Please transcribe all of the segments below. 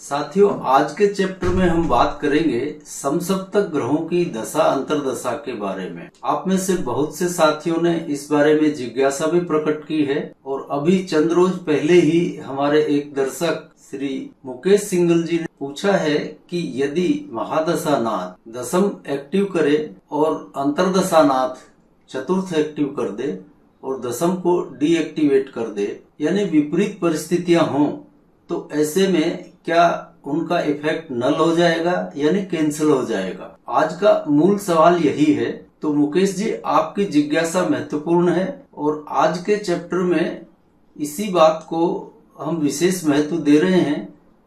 साथियों, आज के चैप्टर में हम बात करेंगे समसप्तक ग्रहों की दशा अंतरदशा के बारे में। आप में से बहुत से साथियों ने इस बारे में जिज्ञासा भी प्रकट की है और अभी चंद रोज पहले ही हमारे एक दर्शक श्री मुकेश सिंगल जी ने पूछा है कि यदि महादशानाथ दशम एक्टिव करे और अंतरदशानाथ चतुर्थ एक्टिव कर दे और दशम को डीएक्टिवेट कर दे, यानी विपरीत परिस्थितियां हों, तो ऐसे में क्या उनका इफेक्ट नल हो जाएगा यानी कैंसिल हो जाएगा। आज का मूल सवाल यही है। तो मुकेश जी, आपकी जिज्ञासा महत्वपूर्ण है और आज के चैप्टर में इसी बात को हम विशेष महत्व दे रहे हैं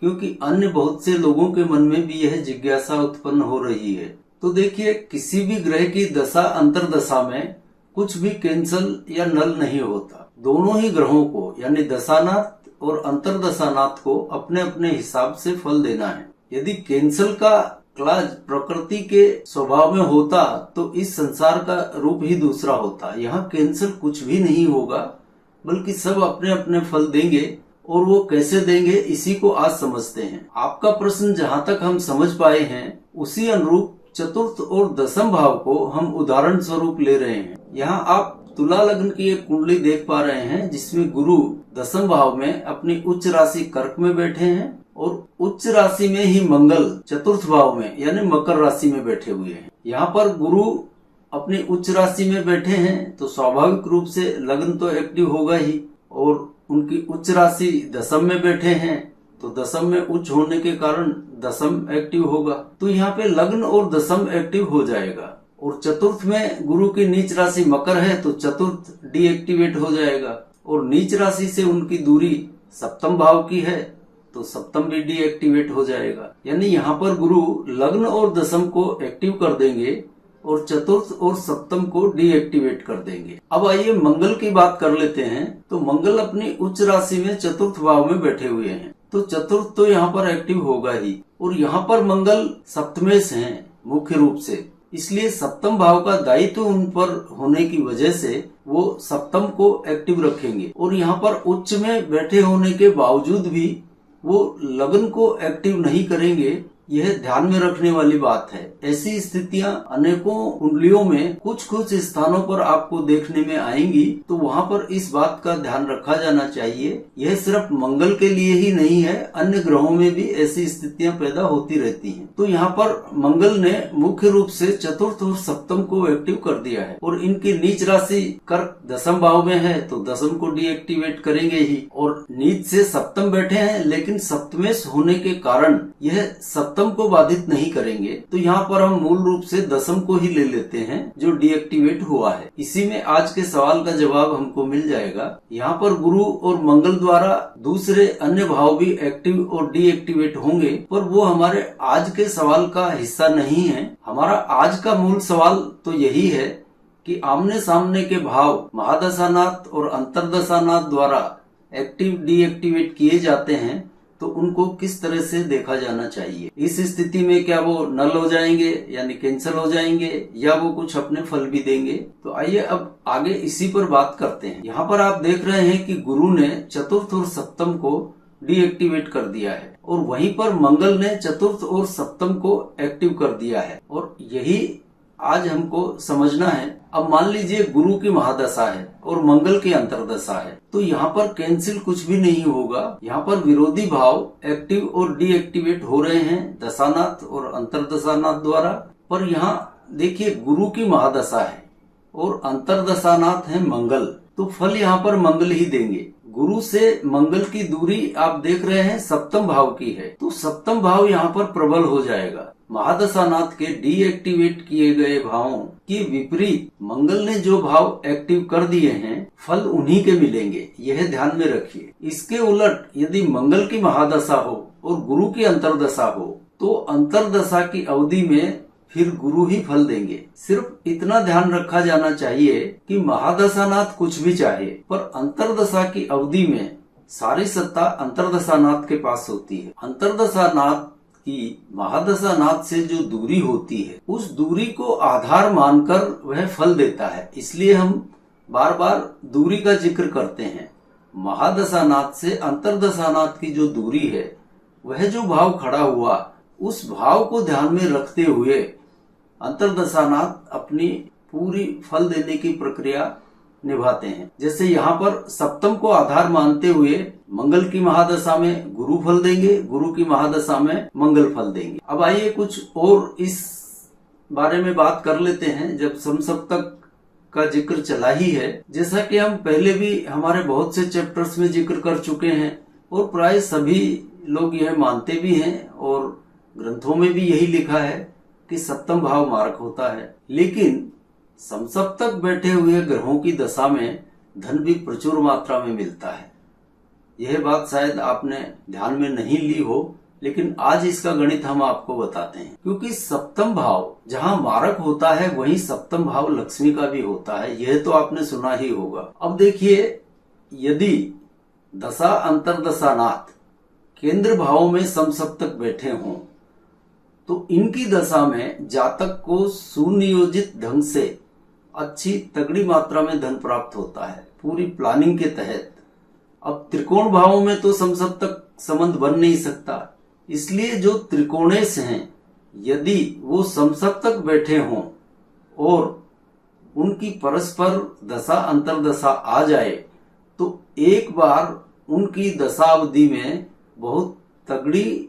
क्योंकि अन्य बहुत से लोगों के मन में भी यह जिज्ञासा उत्पन्न हो रही है। तो देखिए, किसी भी ग्रह की दशा अंतरदशा में कुछ भी कैंसल या नल नहीं होता। दोनों ही ग्रहों को यानी दशानाथ और अंतरदशानाथ को अपने अपने हिसाब से फल देना है। यदि कैंसल का क्लाज प्रकृति के स्वभाव में होता तो इस संसार का रूप ही दूसरा होता। यहाँ कैंसल कुछ भी नहीं होगा, बल्कि सब अपने अपने फल देंगे और वो कैसे देंगे इसी को आज समझते हैं। आपका प्रश्न जहाँ तक हम समझ पाए हैं उसी अनुरूप चतुर्थ और दशम भाव को हम उदाहरण स्वरूप ले रहे हैं। यहाँ आप तुला लग्न की एक कुंडली देख पा रहे हैं जिसमें गुरु दशम भाव में अपनी उच्च राशि कर्क में बैठे हैं और उच्च राशि में ही मंगल चतुर्थ भाव में यानी मकर राशि में बैठे हुए हैं। यहाँ पर गुरु अपनी उच्च राशि में बैठे हैं तो स्वाभाविक रूप से लग्न तो एक्टिव होगा ही, और उनकी उच्च राशि दशम में बैठे हैं तो दशम में उच्च होने के कारण दशम एक्टिव होगा। तो यहाँ पे लग्न और दशम एक्टिव हो जाएगा। और चतुर्थ में गुरु की नीच राशि मकर है तो चतुर्थ डीएक्टिवेट हो जाएगा, और नीच राशि से उनकी दूरी सप्तम भाव की है तो सप्तम भी डीएक्टिवेट हो जाएगा। यानी यहाँ पर गुरु लग्न और दशम को एक्टिव कर देंगे और चतुर्थ और सप्तम को डीएक्टिवेट कर देंगे। अब आइए मंगल की बात कर लेते हैं। तो मंगल अपनी उच्च राशि में चतुर्थ भाव में बैठे हुए हैं तो चतुर्थ तो यहाँ पर एक्टिव होगा ही, और यहाँ पर मंगल सप्तमेश हैं मुख्य रूप से, इसलिए सप्तम भाव का दायित्व उन पर होने की वजह से वो सप्तम को एक्टिव रखेंगे। और यहाँ पर उच्च में बैठे होने के बावजूद भी वो लग्न को एक्टिव नहीं करेंगे, यह ध्यान में रखने वाली बात है। ऐसी स्थितियां अनेकों कुंडलियों में कुछ कुछ स्थानों पर आपको देखने में आएंगी, तो वहां पर इस बात का ध्यान रखा जाना चाहिए। यह सिर्फ मंगल के लिए ही नहीं है, अन्य ग्रहों में भी ऐसी स्थितियां पैदा होती रहती हैं। तो यहाँ पर मंगल ने मुख्य रूप से चतुर्थ और सप्तम को एक्टिव कर दिया है, और इनकी नीच राशि कर्क दशम भाव में है तो दशम को डीएक्टिवेट करेंगे ही, और नीच से सप्तम बैठे हैं लेकिन सप्तमेश होने के कारण यह सप्तम को बाधित नहीं करेंगे। तो यहाँ पर हम मूल रूप से दशम को ही ले लेते हैं जो डीएक्टिवेट हुआ है। इसी में आज के सवाल का जवाब हमको मिल जाएगा। यहाँ पर गुरु और मंगल द्वारा दूसरे अन्य भाव भी एक्टिव और डीएक्टिवेट होंगे, पर वो हमारे आज के सवाल का हिस्सा नहीं है। हमारा आज का मूल सवाल तो यही है कि आमने सामने के भाव महादशानाथ और अंतरदशानाथ द्वारा एक्टिव डीएक्टिवेट किए जाते हैं तो उनको किस तरह से देखा जाना चाहिए। इस स्थिति में क्या वो नल हो जाएंगे यानी कैंसिल हो जाएंगे या वो कुछ अपने फल भी देंगे। तो आइए अब आगे इसी पर बात करते हैं। यहाँ पर आप देख रहे हैं कि गुरु ने चतुर्थ और सप्तम को डीएक्टिवेट कर दिया है और वहीं पर मंगल ने चतुर्थ और सप्तम को एक्टिव कर दिया है, और यही आज हमको समझना है। अब मान लीजिए गुरु की महादशा है और मंगल की अंतरदशा है, तो यहाँ पर कैंसिल कुछ भी नहीं होगा। यहाँ पर विरोधी भाव एक्टिव और डीएक्टिवेट हो रहे हैं दशानाथ और अंतरदशानाथ द्वारा। पर यहाँ देखिए, गुरु की महादशा है और अंतरदशानाथ है मंगल, तो फल यहाँ पर मंगल ही देंगे। गुरु से मंगल की दूरी आप देख रहे हैं सप्तम भाव की है, तो सप्तम भाव यहाँ पर प्रबल हो जाएगा। महादशानाथ के डीएक्टिवेट किए गए भावों की विपरीत मंगल ने जो भाव एक्टिव कर दिए हैं फल उन्हीं के मिलेंगे, यह ध्यान में रखिए। इसके उलट यदि मंगल की महादशा हो और गुरु की अंतरदशा हो तो अंतरदशा की अवधि में फिर गुरु ही फल देंगे। सिर्फ इतना ध्यान रखा जाना चाहिए कि महादशानाथ कुछ भी चाहे, पर अंतरदशा की अवधि में सारी सत्ता अंतरदशानाथ के पास होती है। अंतरदशानाथ की महादशानाथ से जो दूरी होती है उस दूरी को आधार मानकर वह फल देता है, इसलिए हम बार बार दूरी का जिक्र करते हैं। महादशानाथ से अंतरदशानाथ की जो दूरी है वह जो भाव खड़ा हुआ उस भाव को ध्यान में रखते हुए अंतर्दशानाथ अपनी पूरी फल देने की प्रक्रिया निभाते हैं। जैसे यहाँ पर सप्तम को आधार मानते हुए मंगल की महादशा में गुरु फल देंगे, गुरु की महादशा में मंगल फल देंगे। अब आइए कुछ और इस बारे में बात कर लेते हैं। जब समसप्तक का जिक्र चला ही है, जैसा कि हम पहले भी हमारे बहुत से चैप्टर्स में जिक्र कर चुके हैं और प्राय सभी लोग यह मानते भी हैं और ग्रंथों में भी यही लिखा है कि सप्तम भाव मारक होता है। लेकिन समसप्तक बैठे हुए ग्रहों की दशा में धन भी प्रचुर मात्रा में मिलता है। यह बात शायद आपने ध्यान में नहीं ली हो, लेकिन आज इसका गणित हम आपको बताते हैं। क्योंकि सप्तम भाव जहां मारक होता है वहीं सप्तम भाव लक्ष्मी का भी होता है, यह तो आपने सुना ही होगा। अब देखिए, यदि दशा अंतर्दशानाथ केंद्र भावों में समसप्तक बैठे हों तो इनकी दशा में जातक को सुनियोजित ढंग से अच्छी तगड़ी मात्रा में धन प्राप्त होता है, पूरी प्लानिंग के तहत। अब त्रिकोण भावों में तो समसप्तक संबंध बन नहीं सकता, इसलिए जो त्रिकोणेश हैं यदि वो समसप्तक बैठे हों और उनकी परस्पर दशा अंतर्दशा आ जाए तो एक बार उनकी दशा अवधि में बहुत तगड़ी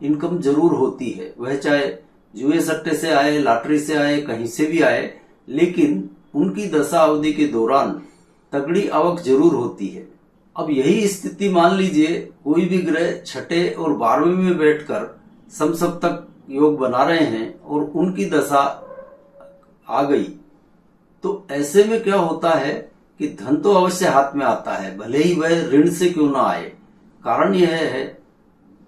इनकम जरूर होती है। वह चाहे जुए सट्टे से आए, लॉटरी से आए, कहीं से भी आए, लेकिन उनकी दशा अवधि के दौरान तगड़ी आवक जरूर होती है। अब यही स्थिति मान लीजिए कोई भी ग्रह छठे और 12वें में बैठकर समसप्तक योग बना रहे हैं और उनकी दशा आ गई, तो ऐसे में क्या होता है कि धन तो अवश्य हाथ में आता है, भले ही वह ऋण से क्यों ना आए। कारण यह है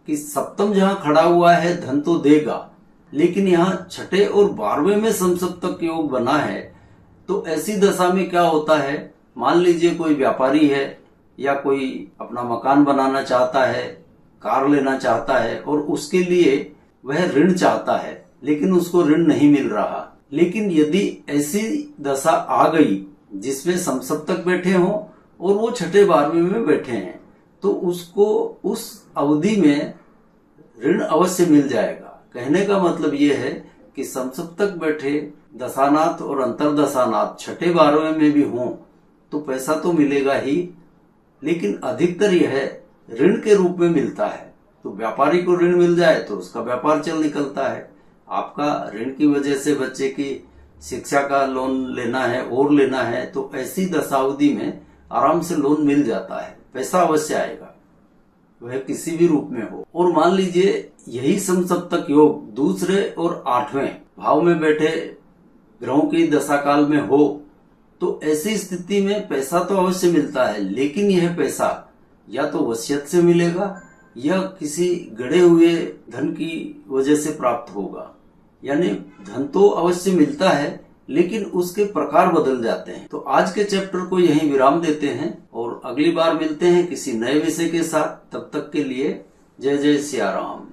कि सप्तम जहां खड़ा हुआ है धन तो देगा, लेकिन यहाँ छठे और 12वें में समसप्तक योग बना है, तो ऐसी दशा में क्या होता है, मान लीजिए कोई व्यापारी है या कोई अपना मकान बनाना चाहता है, कार लेना चाहता है और उसके लिए वह ऋण चाहता है, लेकिन उसको ऋण नहीं मिल रहा। लेकिन यदि ऐसी दशा आ गई जिसमें समसप्तक बैठे हों और वो छठे 12वें में बैठे हैं, तो उसको उस अवधि में ऋण अवश्य मिल जाएगा। कहने का मतलब ये है कि समसप्तक बैठे दशानाथ और अंतर्दशानाथ छठे 12वें में भी हों तो पैसा तो मिलेगा ही, लेकिन अधिकतर यह ऋण के रूप में मिलता है। तो व्यापारी को ऋण मिल जाए तो उसका व्यापार चल निकलता है। आपका ऋण की वजह से बच्चे की शिक्षा का लोन लेना है और लेना है, तो ऐसी दशावधि में आराम से लोन मिल जाता है, पैसा अवश्य आएगा, वह किसी भी रूप में हो। और मान लीजिए यही समसप्तक योग दूसरे और 8वें भाव में बैठे ग्रहों की दशा काल में हो, तो ऐसी स्थिति में पैसा तो अवश्य मिलता है, लेकिन यह पैसा या तो वसीयत से मिलेगा या किसी गड़े हुए धन की वजह से प्राप्त होगा। यानी धन तो अवश्य मिलता है, लेकिन उसके प्रकार बदल जाते हैं। तो आज के चैप्टर को यहीं विराम देते हैं और अगली बार मिलते हैं किसी नए विषय के साथ। तब तक के लिए जय जय सिया राम।